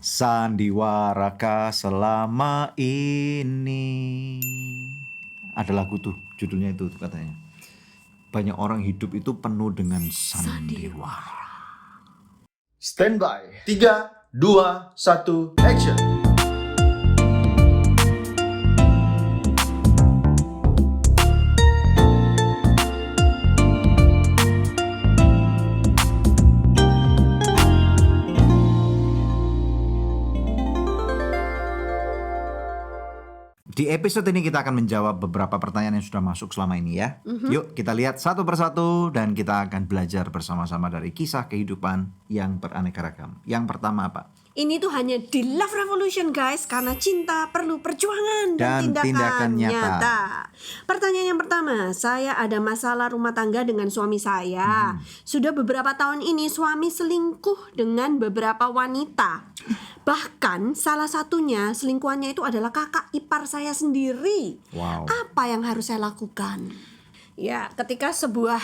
Sandiwaraka selama ini. Ada lagu tuh, judulnya itu katanya. Banyak orang hidup itu penuh dengan sandiwara. Stand by. 3, 2, 1, action. Di episode ini kita akan menjawab beberapa pertanyaan yang sudah masuk selama ini ya. Yuk kita lihat satu persatu dan kita akan belajar bersama-sama dari kisah kehidupan yang beraneka ragam. Yang pertama apa? Ini tuh hanya di Love Revolution guys, karena cinta perlu perjuangan dan tindakan nyata. Pertanyaan yang pertama, saya ada masalah rumah tangga dengan suami saya. Sudah beberapa tahun ini suami selingkuh dengan beberapa wanita. Bahkan salah satunya selingkuhannya itu adalah kakak ipar saya sendiri. Wow. Apa yang harus saya lakukan? Ya, ketika sebuah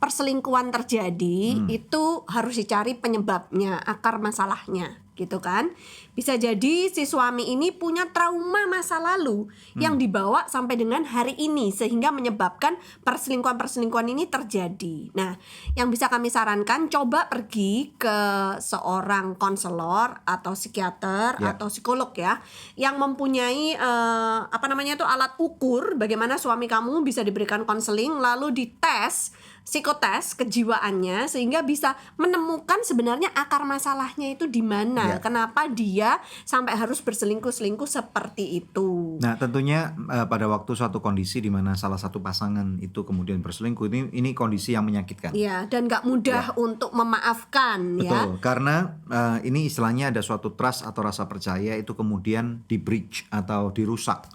perselingkuhan terjadi, itu harus dicari penyebabnya, akar masalahnya, gitu kan. Bisa jadi si suami ini punya trauma masa lalu yang dibawa sampai dengan hari ini, sehingga menyebabkan perselingkuhan ini terjadi. Nah, yang bisa kami sarankan, coba pergi ke seorang konselor atau psikiater atau psikolog ya, yang mempunyai alat ukur bagaimana suami kamu bisa diberikan konseling, lalu dites psikotes kejiwaannya sehingga bisa menemukan sebenarnya akar masalahnya itu di mana. Kenapa dia sampai harus berselingkuh seperti itu. Nah, tentunya pada waktu suatu kondisi di mana salah satu pasangan itu kemudian berselingkuh, ini kondisi yang menyakitkan. Iya, dan gak mudah untuk memaafkan. Betul, karena ini istilahnya ada suatu trust atau rasa percaya itu kemudian di breach atau dirusak.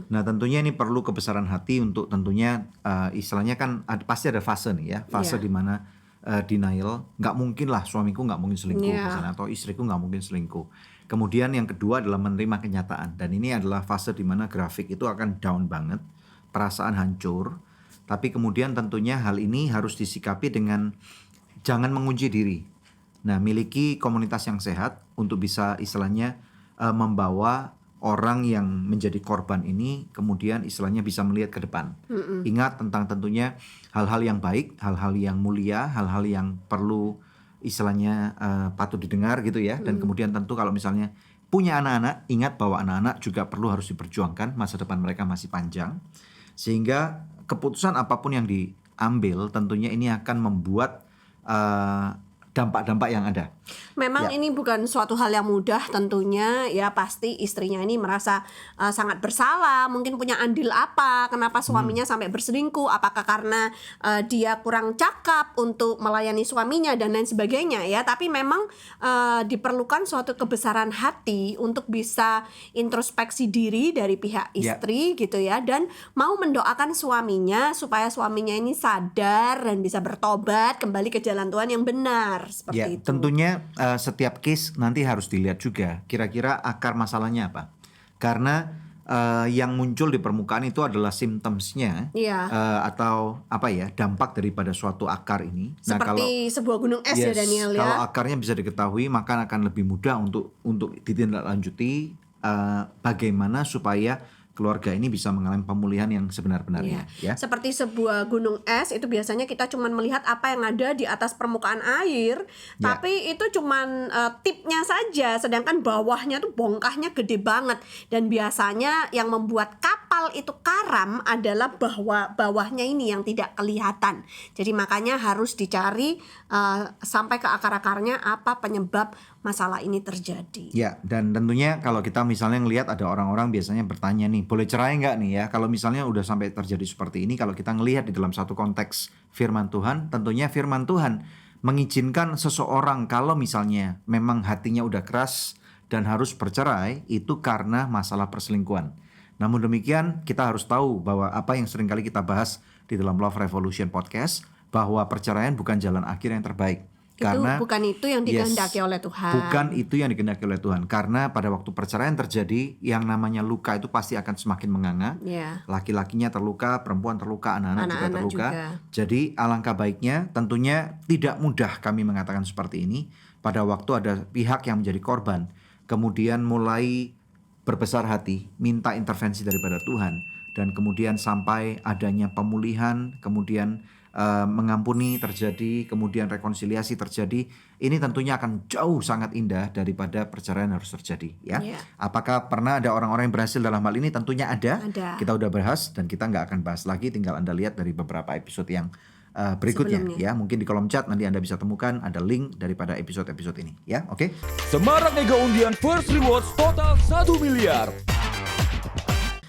Nah, tentunya ini perlu kebesaran hati untuk tentunya istilahnya kan pasti ada fase nih ya, fase di mana denial, nggak mungkin lah suamiku nggak mungkin selingkuh misalnya, atau istriku nggak mungkin selingkuh. Kemudian yang kedua adalah menerima kenyataan, dan ini adalah fase di mana grafik itu akan down banget, perasaan hancur. Tapi kemudian tentunya hal ini harus disikapi dengan jangan mengunci diri. Nah, miliki komunitas yang sehat untuk bisa istilahnya membawa orang yang menjadi korban ini kemudian istilahnya bisa melihat ke depan. Ingat tentang tentunya hal-hal yang baik, hal-hal yang mulia, hal-hal yang perlu istilahnya patut didengar gitu ya. Dan kemudian tentu kalau misalnya punya anak-anak, ingat bahwa anak-anak juga perlu harus diperjuangkan, masa depan mereka masih panjang. Sehingga keputusan apapun yang diambil tentunya ini akan membuat dampak-dampak yang ada. Memang ini bukan suatu hal yang mudah tentunya ya, pasti istrinya ini merasa sangat bersalah, mungkin punya andil apa, kenapa suaminya sampai berselingkuh, apakah karena dia kurang cakap untuk melayani suaminya dan lain sebagainya ya. Tapi memang diperlukan suatu kebesaran hati untuk bisa introspeksi diri dari pihak istri gitu ya, dan mau mendoakan suaminya supaya suaminya ini sadar dan bisa bertobat kembali ke jalan Tuhan yang benar. Seperti itu. Tentunya setiap case nanti harus dilihat juga kira-kira akar masalahnya apa. Karena yang muncul di permukaan itu adalah symptoms-nya atau apa ya, dampak daripada suatu akar ini. Seperti sebuah gunung es ya Daniel ya. Kalau akarnya bisa diketahui maka akan lebih mudah untuk ditindaklanjuti bagaimana supaya keluarga ini bisa mengalami pemulihan yang sebenar-benarnya. Ya. Seperti sebuah gunung es itu biasanya kita cuma melihat apa yang ada di atas permukaan air, tapi itu cuma tipnya saja, sedangkan bawahnya tuh bongkahnya gede banget. Dan biasanya yang membuat kapal itu karam adalah bawahnya ini yang tidak kelihatan. Jadi makanya harus dicari sampai ke akar-akarnya apa penyebab masalah ini terjadi. Ya, dan tentunya kalau kita misalnya ngelihat ada orang-orang biasanya bertanya nih, boleh cerai nggak nih ya? Kalau misalnya udah sampai terjadi seperti ini, kalau kita ngelihat di dalam satu konteks firman Tuhan, tentunya firman Tuhan mengizinkan seseorang kalau misalnya memang hatinya udah keras dan harus bercerai, itu karena masalah perselingkuhan. Namun demikian kita harus tahu bahwa apa yang seringkali kita bahas di dalam Love Revolution Podcast, bahwa perceraian bukan jalan akhir yang terbaik. Karena bukan itu yang dikehendaki oleh Tuhan. Bukan itu yang dikehendaki oleh Tuhan. Karena pada waktu perceraian terjadi, yang namanya luka itu pasti akan semakin menganga. Laki-lakinya terluka, perempuan terluka, anak-anak juga terluka. Jadi alangkah baiknya, tentunya tidak mudah kami mengatakan seperti ini. Pada waktu ada pihak yang menjadi korban, kemudian mulai berbesar hati, minta intervensi daripada Tuhan, dan kemudian sampai adanya pemulihan, kemudian mengampuni terjadi, kemudian rekonsiliasi terjadi, ini tentunya akan jauh sangat indah daripada perceraian harus terjadi, ya. Iya. Apakah pernah ada orang-orang yang berhasil dalam hal ini? Tentunya ada. Ada. Kita udah bahas dan kita nggak akan bahas lagi, tinggal Anda lihat dari beberapa episode yang berikutnya, Sebelumnya. ya. Mungkin di kolom chat nanti Anda bisa temukan ada link daripada episode-episode ini, ya. Oke. Semarak Mega Undian First Rewards total 1 miliar.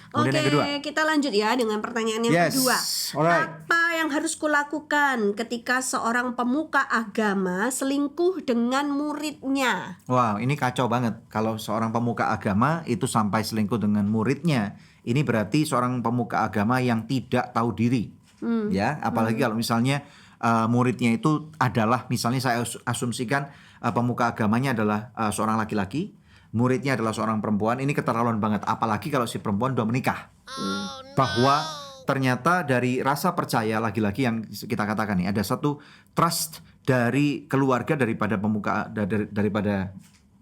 Kemudian Oke, yang kedua. kita lanjut ya dengan pertanyaan yang Yes, kedua. alright. Apa yang harus kulakukan ketika seorang pemuka agama selingkuh dengan muridnya? Wow, ini kacau banget. Kalau seorang pemuka agama itu sampai selingkuh dengan muridnya, ini berarti seorang pemuka agama yang tidak tahu diri. Ya, apalagi kalau misalnya muridnya itu adalah, misalnya saya asumsikan pemuka agamanya adalah seorang laki-laki, muridnya adalah seorang perempuan. Ini keterlaluan banget, apalagi kalau si perempuan udah menikah. Bahwa ternyata dari rasa percaya lagi-lagi yang kita katakan nih, ada satu trust dari keluarga daripada pemuka daripada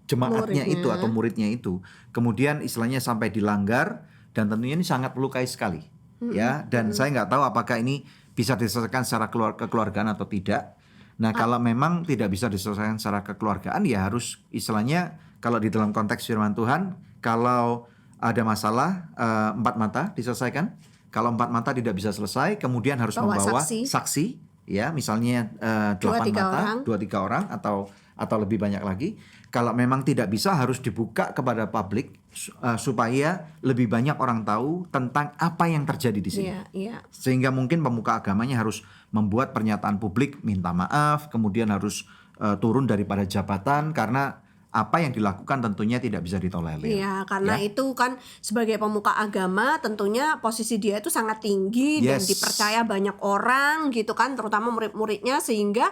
jemaatnya Muridnya. itu atau muridnya itu, kemudian istilahnya sampai dilanggar, dan tentunya ini sangat melukai sekali, ya. Dan saya nggak tahu apakah ini bisa diselesaikan secara kekeluargaan atau tidak. Nah, kalau memang tidak bisa diselesaikan secara kekeluargaan, ya harus istilahnya, kalau di dalam konteks firman Tuhan, kalau ada masalah 4 mata diselesaikan. Kalau 4 mata tidak bisa selesai, kemudian harus Bawa membawa saksi. saksi, ya, misalnya 8 mata, 2-3 orang atau lebih banyak lagi. Kalau memang tidak bisa, harus dibuka kepada publik supaya lebih banyak orang tahu tentang apa yang terjadi di sini. Iya, iya. Sehingga mungkin pemuka agamanya harus membuat pernyataan publik, minta maaf, kemudian harus turun daripada jabatan karena apa yang dilakukan tentunya tidak bisa ditolerir. Iya, karena Ya. itu kan sebagai pemuka agama tentunya posisi dia itu sangat tinggi dan Yes. dipercaya banyak orang gitu kan, terutama murid-muridnya, sehingga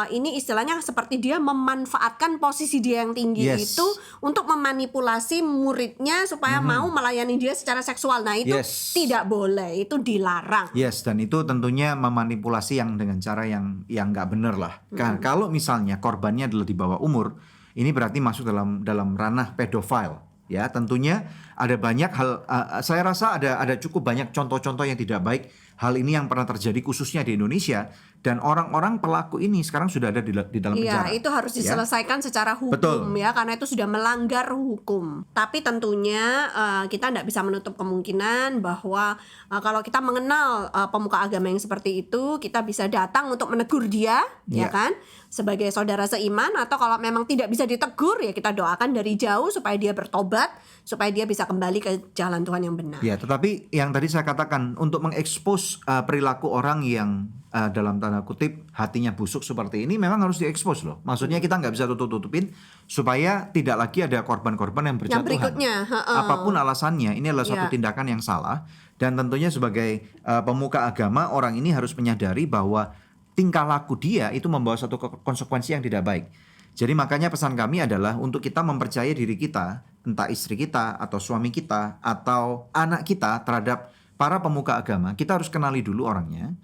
ini istilahnya seperti dia memanfaatkan posisi dia yang tinggi Yes. itu untuk memanipulasi muridnya supaya mau melayani dia secara seksual. Nah, itu Yes. tidak boleh, itu dilarang. Yes, dan itu tentunya memanipulasi yang dengan cara yang nggak benar lah. Kalau misalnya korbannya adalah di bawah umur, ini berarti masuk dalam ranah pedofile. Ya, tentunya ada banyak hal. Saya rasa ada cukup banyak contoh-contoh yang tidak baik. Hal ini yang pernah terjadi khususnya di Indonesia, dan orang-orang pelaku ini sekarang sudah ada di dalam penjara. Iya, itu harus Ya. diselesaikan secara hukum. Betul. Ya, karena itu sudah melanggar hukum. Tapi tentunya kita tidak bisa menutup kemungkinan bahwa kalau kita mengenal pemuka agama yang seperti itu, kita bisa datang untuk menegur dia, ya Iya. kan? Sebagai saudara seiman, atau kalau memang tidak bisa ditegur, ya kita doakan dari jauh supaya dia bertobat, supaya dia bisa kembali ke jalan Tuhan yang benar. Ya, tetapi yang tadi saya katakan, untuk mengekspos perilaku orang yang dalam tanda kutip hatinya busuk seperti ini, memang harus diekspos loh. Maksudnya kita nggak bisa tutup-tutupin supaya tidak lagi ada korban-korban yang berjatuhan. berikutnya, Apapun alasannya, ini adalah suatu Iya. tindakan yang salah. Dan tentunya sebagai pemuka agama, orang ini harus menyadari bahwa tingkah laku dia itu membawa satu konsekuensi yang tidak baik. Jadi makanya pesan kami adalah untuk kita mempercayai diri kita, entah istri kita atau suami kita atau anak kita, terhadap para pemuka agama. Kita harus kenali dulu orangnya,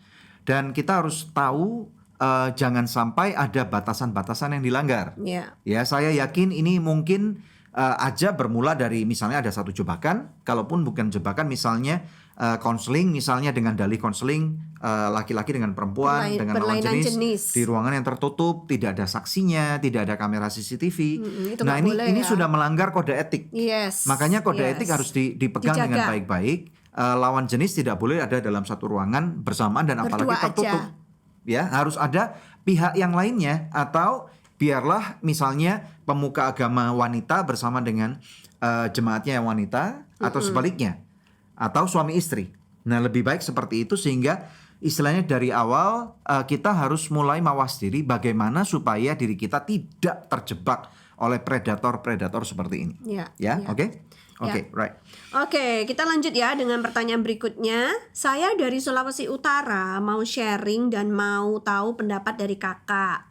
dan kita harus tahu jangan sampai ada batasan-batasan yang dilanggar. Ya. Ya, saya yakin ini mungkin aja bermula dari misalnya ada satu jebakan, kalaupun bukan jebakan, misalnya konseling, misalnya dengan dalih konseling laki-laki dengan perempuan dengan lawan berlainan jenis di ruangan yang tertutup, tidak ada saksinya, tidak ada kamera CCTV. itu Nah, nggak boleh ini ya. sudah melanggar kode etik. Yes. Makanya kode yes. etik harus dipegang dengan Dijaga. baik-baik. Lawan jenis tidak boleh ada dalam satu ruangan bersamaan dan apalagi Berdua tertutup. aja. Ya, harus ada pihak yang lainnya, atau biarlah misalnya pemuka agama wanita bersama dengan jemaatnya yang wanita, atau sebaliknya, atau suami istri. Nah, lebih baik seperti itu, sehingga istilahnya dari awal kita harus mulai mawas diri bagaimana supaya diri kita tidak terjebak oleh predator-predator seperti ini. Ya, Ya, ya. oke? Oke, right. Oke, kita lanjut ya dengan pertanyaan berikutnya. Saya dari Sulawesi Utara, mau sharing dan mau tahu pendapat dari kakak.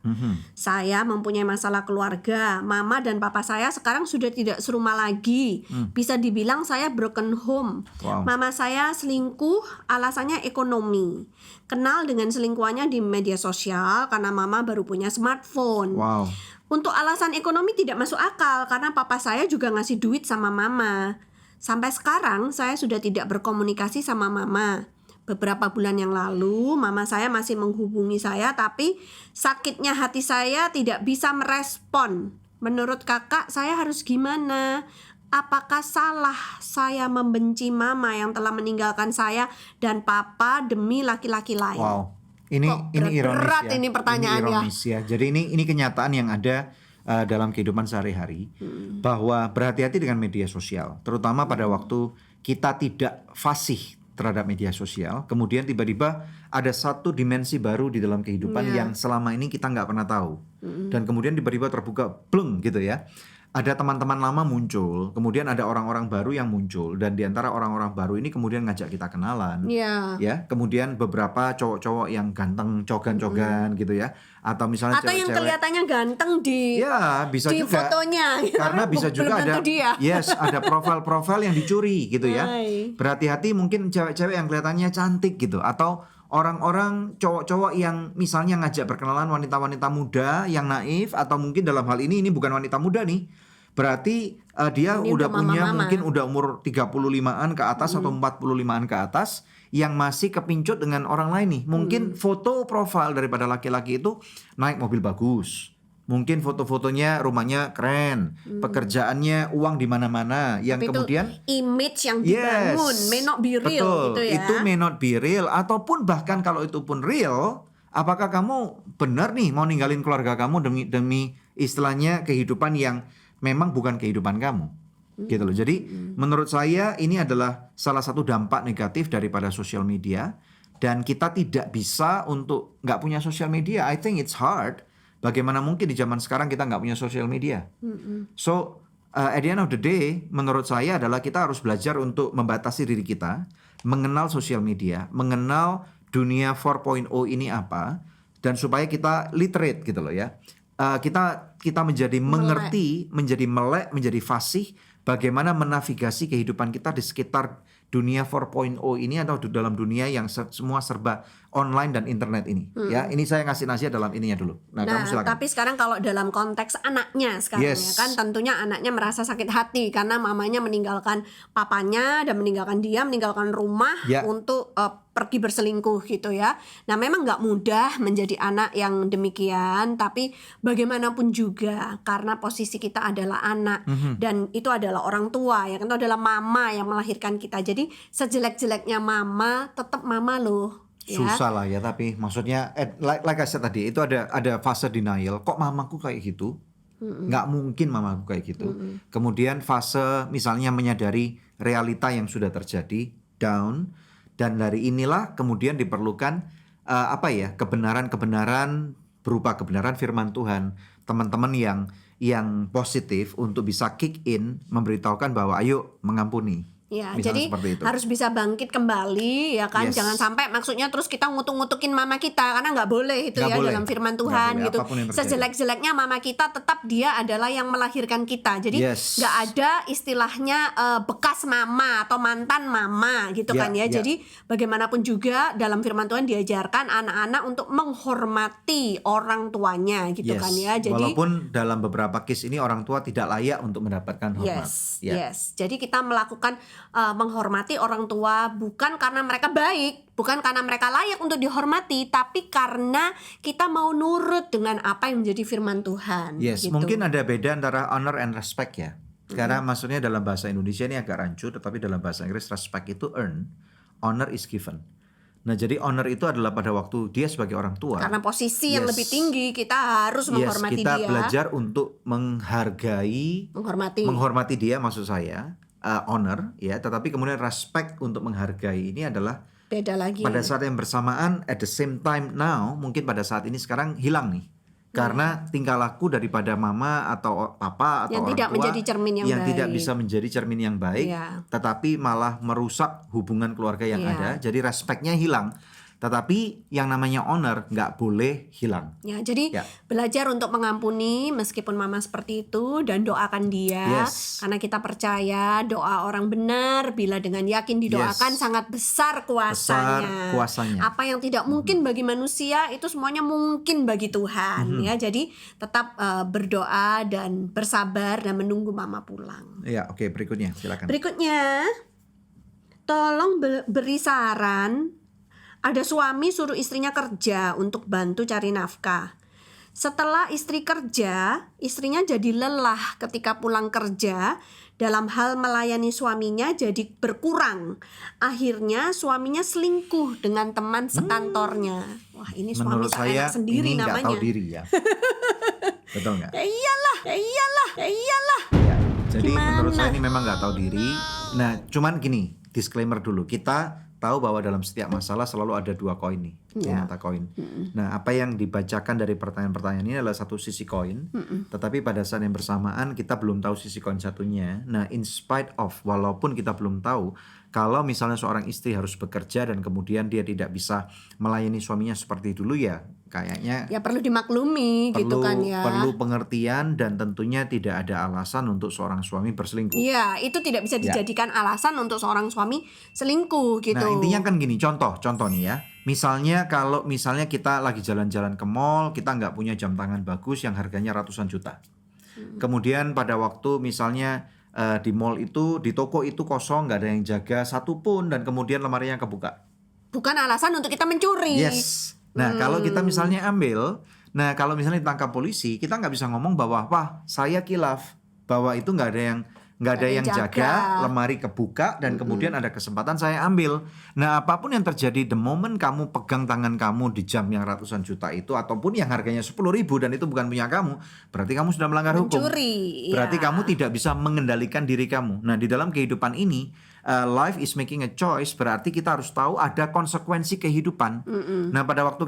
Saya mempunyai masalah keluarga. Mama dan papa saya sekarang sudah tidak serumah lagi. Bisa dibilang saya broken home. Wow. Mama saya selingkuh, alasannya ekonomi. Kenal dengan selingkuhannya di media sosial karena mama baru punya smartphone. Wow. Untuk alasan ekonomi tidak masuk akal karena papa saya juga ngasih duit sama mama. Sampai sekarang saya sudah tidak berkomunikasi sama mama. Beberapa bulan yang lalu mama saya masih menghubungi saya, tapi sakitnya hati saya tidak bisa merespon. Menurut kakak saya harus gimana? Apakah salah saya membenci mama yang telah meninggalkan saya dan papa demi laki-laki lain? Wow. Ini Kok ironis berat ya. ini pertanyaannya. Ini ironis ya. Jadi ini kenyataan yang ada dalam kehidupan sehari-hari, bahwa berhati-hati dengan media sosial, terutama pada waktu kita tidak fasih terhadap media sosial, kemudian tiba-tiba ada satu dimensi baru di dalam kehidupan yang selama ini kita nggak pernah tahu, dan kemudian tiba-tiba terbuka bleng gitu ya. Ada teman-teman lama muncul, kemudian ada orang-orang baru yang muncul, dan diantara orang-orang baru ini kemudian ngajak kita kenalan, ya. Kemudian beberapa cowok-cowok yang ganteng, cogan-cogan gitu ya, atau misalnya atau yang cewek-cewek, kelihatannya ganteng di ya bisa di juga, fotonya, karena bisa belum juga tentu ada, dia. yes, ada profil-profil yang dicuri gitu ya. Hai. Berhati-hati mungkin cewek-cewek yang kelihatannya cantik gitu, atau orang-orang cowok-cowok yang misalnya ngajak berkenalan wanita-wanita muda yang naif, atau mungkin dalam hal ini bukan wanita muda nih. Berarti dia Ini udah udah punya mama-mama. mungkin udah umur 35-an ke atas atau 45-an ke atas, yang masih kepincut dengan orang lain nih. Mungkin foto profil daripada laki-laki itu naik mobil bagus. Mungkin foto-fotonya rumahnya keren, pekerjaannya uang di mana-mana, yang Tapi kemudian itu image yang dibangun may not be real betul, gitu ya. itu may not be real, ataupun bahkan kalau itu pun real, apakah kamu benar nih mau ninggalin keluarga kamu demi istilahnya kehidupan yang memang bukan kehidupan kamu, gitu loh. Jadi menurut saya ini adalah salah satu dampak negatif daripada sosial media, dan kita tidak bisa untuk nggak punya sosial media. I think it's hard. Bagaimana mungkin di zaman sekarang kita nggak punya sosial media? So at the end of the day, menurut saya adalah kita harus belajar untuk membatasi diri kita, mengenal sosial media, mengenal dunia 4.0 ini apa, dan supaya kita literate gitu loh ya. Kita menjadi mengerti, menjadi melek, menjadi fasih bagaimana menavigasi kehidupan kita di sekitar dunia 4.0 ini, atau di dalam dunia yang semua serba online dan internet ini. Ya, ini saya ngasih nasihat dalam ininya dulu. Nah, kamu silakan. Tapi sekarang kalau dalam konteks anaknya sekarang Yes. ya kan, tentunya anaknya merasa sakit hati karena mamanya meninggalkan papanya dan meninggalkan dia, meninggalkan rumah Ya. untuk pergi berselingkuh gitu ya. Nah, memang nggak mudah menjadi anak yang demikian, tapi bagaimanapun juga karena posisi kita adalah anak dan itu adalah orang tua ya kan, itu adalah mama yang melahirkan kita. Jadi sejelek-jeleknya mama tetap mama loh. Ya. Susah lah ya, tapi maksudnya like I said tadi, itu ada fase denial. Kok mamaku kayak gitu? Nggak mungkin mamaku kayak gitu. Kemudian fase misalnya menyadari realita yang sudah terjadi, down, dan dari inilah kemudian diperlukan kebenaran berupa kebenaran firman Tuhan. Teman-teman yang positif untuk bisa kick in, memberitahukan bahwa ayo mengampuni. Ya, Misalnya jadi seperti itu. harus bisa bangkit kembali ya kan. Yes. Jangan sampai maksudnya terus kita ngutuk-ngutukin mama kita, karena nggak boleh itu Nggak ya boleh. dalam firman Nggak Tuhan boleh, gitu. apapun yang terjadi. Sejelek-jeleknya mama kita tetap dia adalah yang melahirkan kita. Jadi Yes. nggak ada istilahnya bekas mama atau mantan mama gitu Ya, kan ya. ya. Jadi bagaimanapun juga dalam firman Tuhan diajarkan anak-anak untuk menghormati orang tuanya gitu kan ya. Jadi walaupun dalam beberapa case ini orang tua tidak layak untuk mendapatkan hormat. Ya. Yes. Jadi kita melakukan menghormati orang tua bukan karena mereka baik, bukan karena mereka layak untuk dihormati, tapi karena kita mau nurut dengan apa yang menjadi firman Tuhan. Yes, gitu. mungkin ada beda antara honor and respect ya. Karena maksudnya dalam bahasa Indonesia ini agak rancu, tetapi dalam bahasa Inggris respect itu earn, honor is given. Nah, jadi honor itu adalah pada waktu dia sebagai orang tua. Karena posisi yang Yes. lebih tinggi, kita harus menghormati kita dia. belajar untuk menghargai, menghormati dia, maksud saya honor ya, tetapi kemudian respect untuk menghargai ini adalah Beda lagi. pada saat yang bersamaan, at the same time now, mungkin pada saat ini sekarang hilang nih. Karena tingkah laku daripada mama atau papa atau Yang orang tidak tua menjadi cermin yang tidak baik. bisa menjadi cermin yang baik, Iya. tetapi malah merusak hubungan keluarga yang Iya. ada. Jadi respectnya hilang. Tetapi yang namanya honor nggak boleh hilang. Ya, jadi Ya. belajar untuk mengampuni meskipun mama seperti itu dan doakan dia. Yes. Karena kita percaya doa orang benar bila dengan yakin didoakan Yes. sangat besar kuasanya. Besar kuasanya. Apa yang tidak mungkin bagi manusia itu semuanya mungkin bagi Tuhan ya. Jadi tetap berdoa dan bersabar dan menunggu mama pulang. Ya, oke, berikutnya silakan. Berikutnya, tolong beri saran. Ada suami suruh istrinya kerja untuk bantu cari nafkah. Setelah istri kerja, istrinya jadi lelah ketika pulang kerja. Dalam hal melayani suaminya jadi berkurang. Akhirnya suaminya selingkuh dengan teman sekantornya. Wah, ini suami Menurut tak saya enak sendiri ini nggak namanya. tahu diri ya. Betul nggak? Ya iyalah. Ya, jadi Gimana? menurut saya ini memang nggak tahu diri. Nah, cuman gini, disclaimer dulu. Kita tahu bahwa dalam setiap masalah selalu ada dua koin nih, dua Ya. mata koin. Nah, apa yang dibacakan dari pertanyaan-pertanyaan ini adalah satu sisi koin, tetapi pada saat yang bersamaan kita belum tahu sisi koin satunya. Nah, in spite of, walaupun kita belum tahu, kalau misalnya seorang istri harus bekerja dan kemudian dia tidak bisa melayani suaminya seperti dulu, ya kayaknya Ya perlu dimaklumi gitu kan ya. perlu pengertian, dan tentunya tidak ada alasan untuk seorang suami berselingkuh. Iya, itu tidak bisa Ya. dijadikan alasan untuk seorang suami selingkuh gitu. Nah, intinya kan gini, contoh nih ya. Misalnya kalau misalnya kita lagi jalan-jalan ke mall, kita nggak punya jam tangan bagus yang harganya ratusan juta. Kemudian pada waktu misalnya di mall itu, di toko itu kosong, nggak ada yang jaga satupun, dan kemudian lemarinya kebuka. Bukan alasan untuk kita mencuri. Yes. Nah, kalau kita misalnya ambil, nah kalau misalnya ditangkap polisi, kita nggak bisa ngomong bahwa, wah, saya kilaf, bahwa itu nggak ada yang jaga, lemari kebuka, dan kemudian ada kesempatan saya ambil. Nah, apapun yang terjadi, the moment kamu pegang tangan kamu di jam yang ratusan juta itu, ataupun yang harganya 10.000 dan itu bukan punya kamu, berarti kamu sudah melanggar hukum. Mencuri. Berarti ya. kamu tidak bisa mengendalikan diri kamu. Nah, di dalam kehidupan ini, life is making a choice, berarti kita harus tahu ada konsekuensi kehidupan. Nah, pada waktu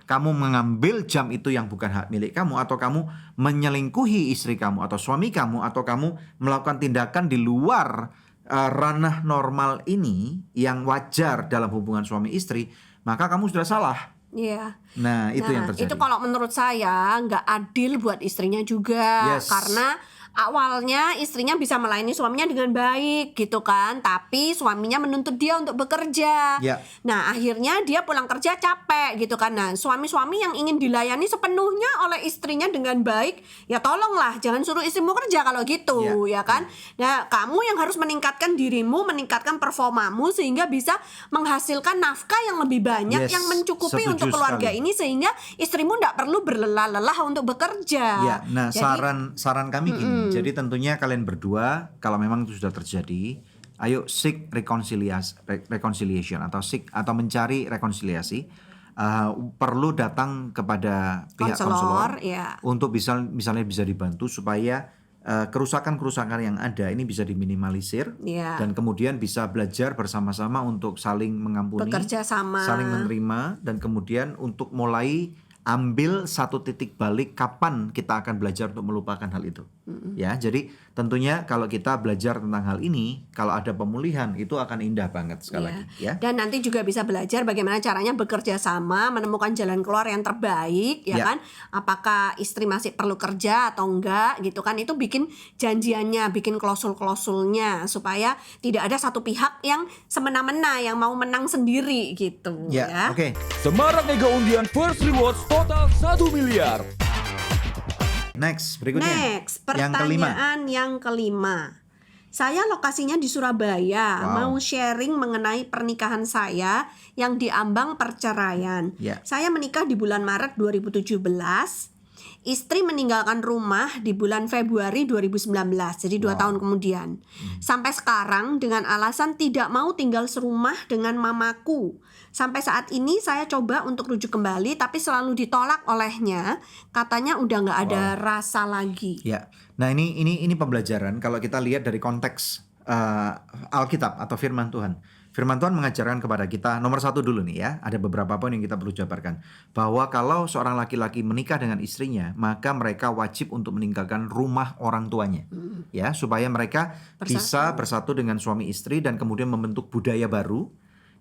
kamu mengambil jam itu yang bukan hak milik kamu, atau kamu menyelingkuhi istri kamu atau suami kamu, atau kamu melakukan tindakan di luar ranah normal ini yang wajar dalam hubungan suami istri, maka kamu sudah salah. Iya. Nah, itu yang terjadi. Itu kalau menurut saya nggak adil buat istrinya juga. Yes. Karena awalnya istrinya bisa melayani suaminya dengan baik gitu kan, tapi suaminya menuntut dia untuk bekerja. Ya. Nah, akhirnya dia pulang kerja capek gitu kan. Nah, suami-suami yang ingin dilayani sepenuhnya oleh istrinya dengan baik, ya tolonglah jangan suruh istrimu kerja kalau gitu, ya kan. Nah, kamu yang harus meningkatkan dirimu, meningkatkan performamu sehingga bisa menghasilkan nafkah yang lebih banyak, Yes, yang mencukupi setuju untuk keluarga sekali. ini, sehingga istrimu tidak perlu berlelah-lelah untuk bekerja. Ya, nah Jadi, saran kami gini. Jadi tentunya kalian berdua kalau memang itu sudah terjadi, ayo seek reconciliation atau mencari rekonsiliasi. Perlu datang kepada pihak konselor ya. untuk misalnya bisa dibantu supaya kerusakan-kerusakan yang ada ini bisa diminimalisir, Ya. dan kemudian bisa belajar bersama-sama untuk saling mengampuni, Bekerja sama. saling menerima, dan kemudian untuk mulai ambil satu titik balik kapan kita akan belajar untuk melupakan hal itu. Ya, jadi tentunya kalau kita belajar tentang hal ini, kalau ada pemulihan itu akan indah banget sekali lagi, ya. Dan nanti juga bisa belajar bagaimana caranya bekerja sama, menemukan jalan keluar yang terbaik, ya Ya. kan? Apakah istri masih perlu kerja atau enggak, gitu kan? Itu bikin janjiannya, bikin klausul-klausulnya supaya tidak ada satu pihak yang semena-mena, yang mau menang sendiri gitu, Ya, ya. oke. Semarak Mega Undian First Rewards total 1 miliar. Next, berikutnya. Next, Yang kelima. pertanyaan yang kelima. Saya lokasinya di Surabaya, Wow. mau sharing mengenai pernikahan saya yang diambang perceraian. Ya. Saya menikah di bulan Maret 2017. Istri meninggalkan rumah di bulan Februari 2019, jadi 2 tahun kemudian. Sampai sekarang dengan alasan tidak mau tinggal serumah dengan mamaku. Sampai saat ini saya coba untuk rujuk kembali, tapi selalu ditolak olehnya. Katanya udah nggak ada rasa lagi. Ya, nah ini pembelajaran kalau kita lihat dari konteks Alkitab atau Firman Tuhan. Firman Tuhan mengajarkan kepada kita, nomor 1 dulu nih ya, ada beberapa poin yang kita perlu jabarkan. Bahwa kalau seorang laki-laki menikah dengan istrinya, maka mereka wajib untuk meninggalkan rumah orang tuanya. Ya, supaya mereka bisa bersatu dengan suami istri dan kemudian membentuk budaya baru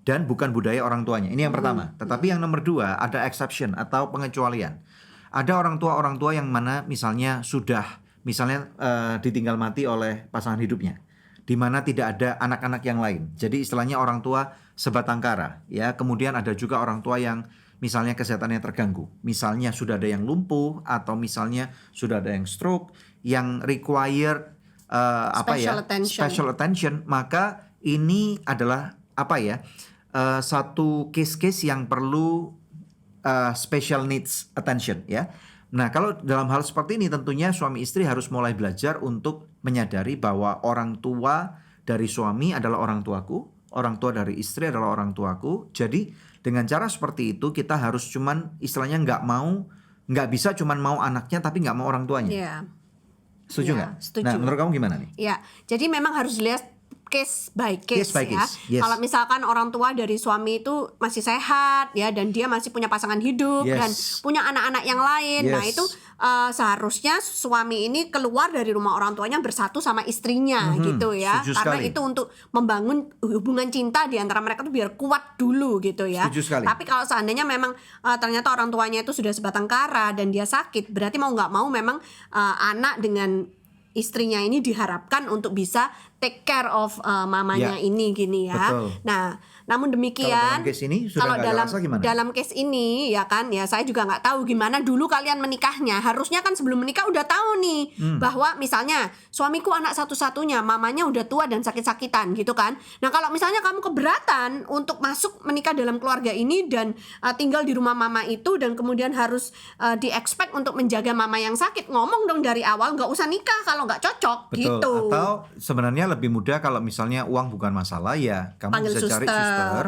dan bukan budaya orang tuanya. Ini yang pertama. Tetapi yang nomor 2 ada exception atau pengecualian. Ada orang tua yang mana misalnya sudah ditinggal mati oleh pasangan hidupnya, di mana tidak ada anak-anak yang lain. Jadi istilahnya orang tua sebatang kara, ya. Kemudian ada juga orang tua yang misalnya kesehatannya terganggu, misalnya sudah ada yang lumpuh atau misalnya sudah ada yang stroke, yang require special attention. Maka ini adalah satu case-case yang perlu special needs attention, ya. Nah, kalau dalam hal seperti ini tentunya suami istri harus mulai belajar untuk menyadari bahwa orang tua dari suami adalah orang tuaku, orang tua dari istri adalah orang tuaku. Jadi dengan cara seperti itu kita harus cuman istilahnya nggak bisa cuman mau anaknya tapi nggak mau orang tuanya. Iya. Setuju nggak? Setuju. Nah, menurut kamu gimana nih? Ya, jadi memang harus dilihat case by case, by ya. case, yes. Kalau misalkan orang tua dari suami itu masih sehat ya, dan dia masih punya pasangan hidup, Yes. dan punya anak-anak yang lain, nah Yes. itu seharusnya suami ini keluar dari rumah orang tuanya bersatu sama istrinya gitu ya. Setuju Karena sekali. itu untuk membangun hubungan cinta di antara mereka tuh biar kuat dulu gitu ya. Setuju sekali. Tapi kalau seandainya memang ternyata orang tuanya itu sudah sebatang kara dan dia sakit, berarti mau nggak mau memang anak dengan istrinya ini diharapkan untuk bisa take care of mamanya Ya. ini gini ya. Betul. Nah, namun demikian Kalau dalam case ini sudah kalau nggak ada rasa gimana? dalam case ini ya kan, ya saya juga nggak tahu gimana dulu kalian menikahnya. Harusnya kan sebelum menikah udah tahu nih bahwa misalnya suamiku anak satu-satunya, mamanya udah tua dan sakit-sakitan gitu kan. Nah, kalau misalnya kamu keberatan untuk masuk menikah dalam keluarga ini dan tinggal di rumah mama itu dan kemudian harus di-expect untuk menjaga mama yang sakit, ngomong dong dari awal, nggak usah nikah kalau nggak cocok. Betul. Gitu. Atau sebenarnya lebih mudah kalau misalnya uang bukan masalah, ya kamu Panggil bisa cari suster.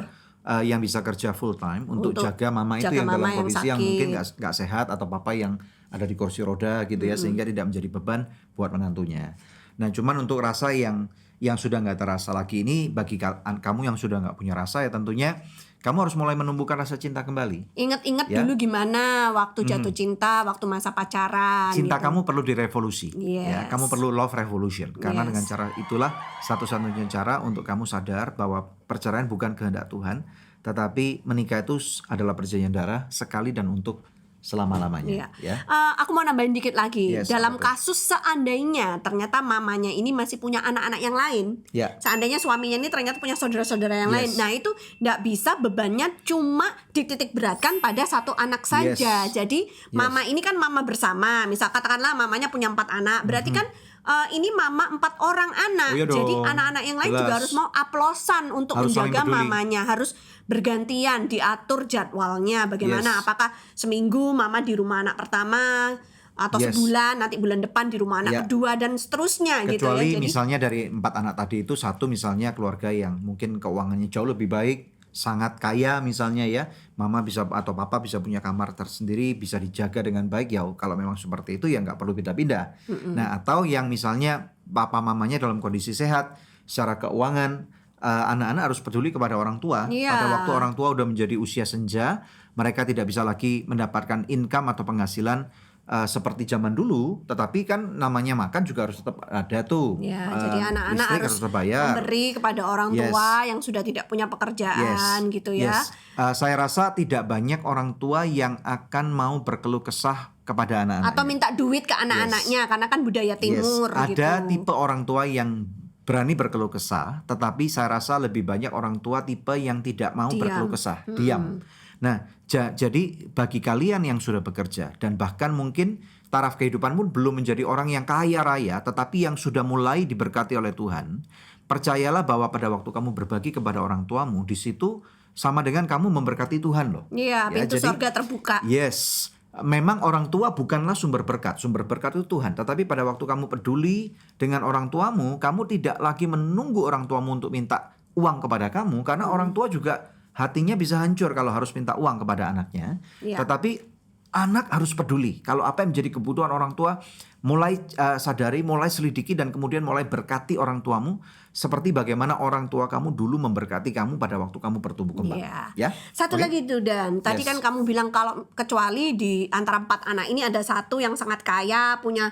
yang bisa kerja full time untuk Untuk jaga mama itu jaga yang mama dalam yang kondisi yang sakit. mungkin nggak sehat, atau papa yang ada di kursi roda gitu ya, sehingga tidak menjadi beban buat menantunya. Nah, cuman untuk rasa yang sudah nggak terasa lagi ini, bagi kamu yang sudah nggak punya rasa, ya tentunya kamu harus mulai menumbuhkan rasa cinta kembali. Ingat-ingat Ya. dulu gimana waktu jatuh cinta, waktu masa pacaran. Cinta gitu. kamu perlu direvolusi, ya. Yes. Kamu perlu love revolution, karena Yes. dengan cara itulah satu-satunya cara untuk kamu sadar bahwa perceraian bukan kehendak Tuhan, tetapi menikah itu adalah perjanjian darah sekali dan untuk selama-lamanya. Iya. Ya. Aku mau nambahin dikit lagi. Yes, Dalam betul. kasus seandainya ternyata mamanya ini masih punya anak-anak yang lain, Ya. seandainya suaminya ini ternyata punya saudara-saudara yang lain, Yes. nah itu nggak bisa bebannya cuma dititik beratkan pada satu anak saja. Yes. Jadi mama ini kan mama bersama. Misal katakanlah mamanya punya 4 anak, berarti kan ini mama 4 orang anak. Oh iya Jadi dong. anak-anak yang lain juga Jelas. harus mau aplosan untuk Harus saling menjaga peduli. mamanya, harus bergantian diatur jadwalnya bagaimana. Yes. Apakah seminggu mama di rumah anak pertama atau Yes. sebulan, nanti bulan depan di rumah anak Ya. kedua dan seterusnya gitu ya. Kecuali Jadi misalnya dari 4 anak tadi itu satu misalnya keluarga yang mungkin keuangannya jauh lebih baik, sangat kaya misalnya ya, mama bisa atau papa bisa punya kamar tersendiri, bisa dijaga dengan baik, ya kalau memang seperti itu ya nggak perlu pindah-pindah. Nah, atau yang misalnya papa mamanya dalam kondisi sehat secara keuangan, anak-anak harus peduli kepada orang tua. Iya. Pada waktu orang tua udah menjadi usia senja, mereka tidak bisa lagi mendapatkan income atau penghasilan seperti zaman dulu, tetapi kan namanya makan juga harus tetap ada tuh. ya, jadi anak-anak Listrik harus terbayar. memberi kepada orang Yes. tua yang sudah tidak punya pekerjaan gitu ya. Yes. Saya rasa tidak banyak orang tua yang akan mau berkeluh kesah kepada anak-anaknya. Atau minta duit ke anak-anaknya karena kan budaya timur Yes. gitu. Ada tipe orang tua yang berani berkeluh kesah, tetapi saya rasa lebih banyak orang tua tipe yang tidak mau Diam. berkeluh kesah, diam. Nah, jadi bagi kalian yang sudah bekerja dan bahkan mungkin taraf kehidupan pun belum menjadi orang yang kaya raya, tetapi yang sudah mulai diberkati oleh Tuhan, percayalah bahwa pada waktu kamu berbagi kepada orang tuamu, di situ sama dengan kamu memberkati Tuhan loh. Iya, pintu jadi- surga terbuka. Yes, memang orang tua bukanlah sumber berkat itu Tuhan. Tetapi pada waktu kamu peduli dengan orang tuamu, kamu tidak lagi menunggu orang tuamu untuk minta uang kepada kamu, karena orang tua juga hatinya bisa hancur kalau harus minta uang kepada anaknya. Iya. Tetapi anak harus peduli. Kalau apa yang menjadi kebutuhan orang tua, mulai sadari, mulai selidiki dan kemudian mulai berkati orang tuamu seperti bagaimana orang tua kamu dulu memberkati kamu pada waktu kamu bertumbuh kembang. Iya. Ya. Satu Oke? lagi itu Dan, tadi Yes. kan kamu bilang kalau kecuali di antara 4 anak ini ada satu yang sangat kaya, punya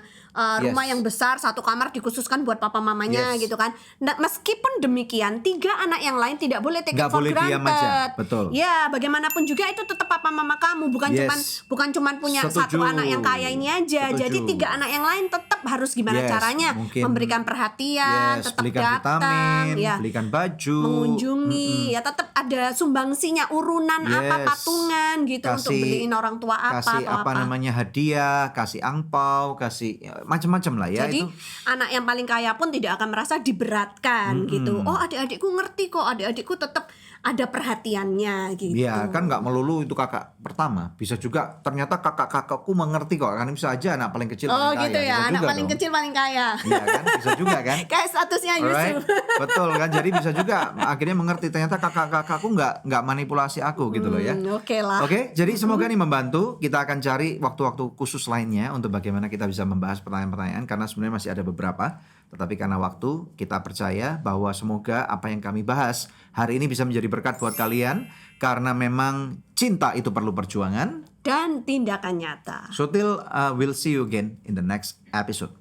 rumah Yes. yang besar, satu kamar dikhususkan buat papa mamanya Yes. gitu kan. Nah, meskipun demikian 3 anak yang lain tidak boleh take it Nggak for boleh diam granted. aja, betul. Ya, bagaimanapun juga itu tetap papa mama kamu, bukan Yes. cuman punya Setuju. satu anak yang kaya ini aja. Setuju. Jadi 3 anak yang lain tetap harus gimana Yes, caranya mungkin- memberikan perhatian, tetap belikan datang, vitamin, ya. belikan baju, Mengunjungi, ya tetap ada sumbangsinya, urunan apa, Yes. patungan gitu untuk beliin orang tua apa kasih atau apa. namanya hadiah, kasih angpau, kasih macam-macam lah ya. Jadi itu anak yang paling kaya pun tidak akan merasa diberatkan gitu. Oh, adik-adikku ngerti kok, adik-adikku tetap ada perhatiannya gitu. ya kan nggak melulu itu kakak pertama, bisa juga ternyata kakak-kakakku mengerti kok, kan bisa aja anak paling kecil Oh paling kaya, gitu ya, bisa anak juga paling dong. kecil paling kaya. Iya kan, bisa juga kan. Kayak statusnya Alright, Yusuf. betul kan. Jadi bisa juga akhirnya mengerti ternyata kakak-kakakku nggak manipulasi aku gitu loh ya. Oke lah. Oke, jadi semoga ini membantu. Kita akan cari waktu-waktu khusus lainnya untuk bagaimana kita bisa membahas pertanyaan-pertanyaan karena sebenarnya masih ada beberapa. Tetapi karena waktu, kita percaya bahwa semoga apa yang kami bahas hari ini bisa menjadi berkat buat kalian karena memang cinta itu perlu perjuangan. Dan tindakan nyata. So till we'll see you again in the next episode.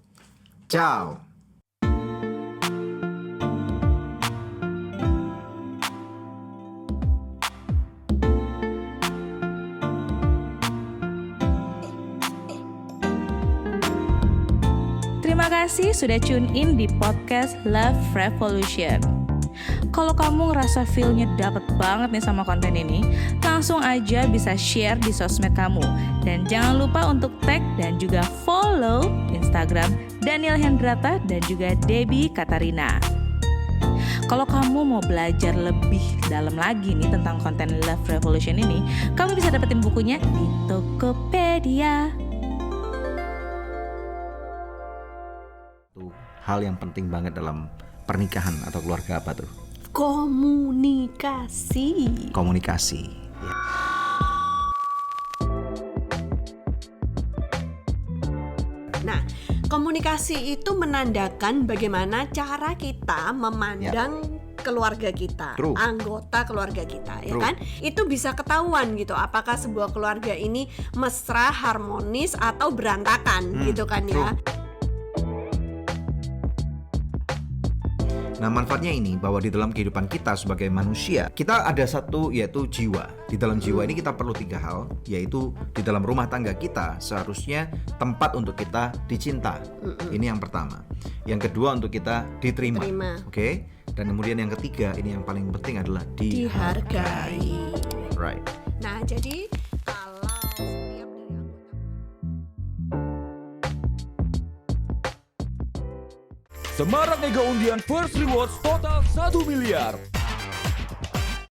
Ciao. Terima kasih sudah tune in di podcast Love Revolution. Kalau kamu ngerasa feel-nya dapet banget nih sama konten ini, langsung aja bisa share di sosmed kamu. Dan jangan lupa untuk tag dan juga follow Instagram Daniel Hendrata dan juga Debbie Katarina. Kalau kamu mau belajar lebih dalam lagi nih tentang konten Love Revolution ini, kamu bisa dapetin bukunya di Tokopedia. Hal yang penting banget dalam pernikahan atau keluarga apa tuh? Komunikasi. Komunikasi. Ya. Nah, komunikasi itu menandakan bagaimana cara kita memandang keluarga kita, True. anggota keluarga kita, ya True. kan? Itu bisa ketahuan gitu, apakah sebuah keluarga ini mesra, harmonis atau berantakan, gitu kan ya? Nah, manfaatnya ini bahwa di dalam kehidupan kita sebagai manusia, kita ada satu yaitu jiwa. Di dalam jiwa ini kita perlu 3 hal, yaitu di dalam rumah tangga kita seharusnya tempat untuk kita dicinta. Ini yang pertama. Yang kedua untuk kita diterima. Diterima. Oke? Dan kemudian yang ketiga, ini yang paling penting adalah dihargai. Dihargai. Right. Nah, jadi kalau setiap dari Semarak Mega Undian First Rewards total 1 miliar.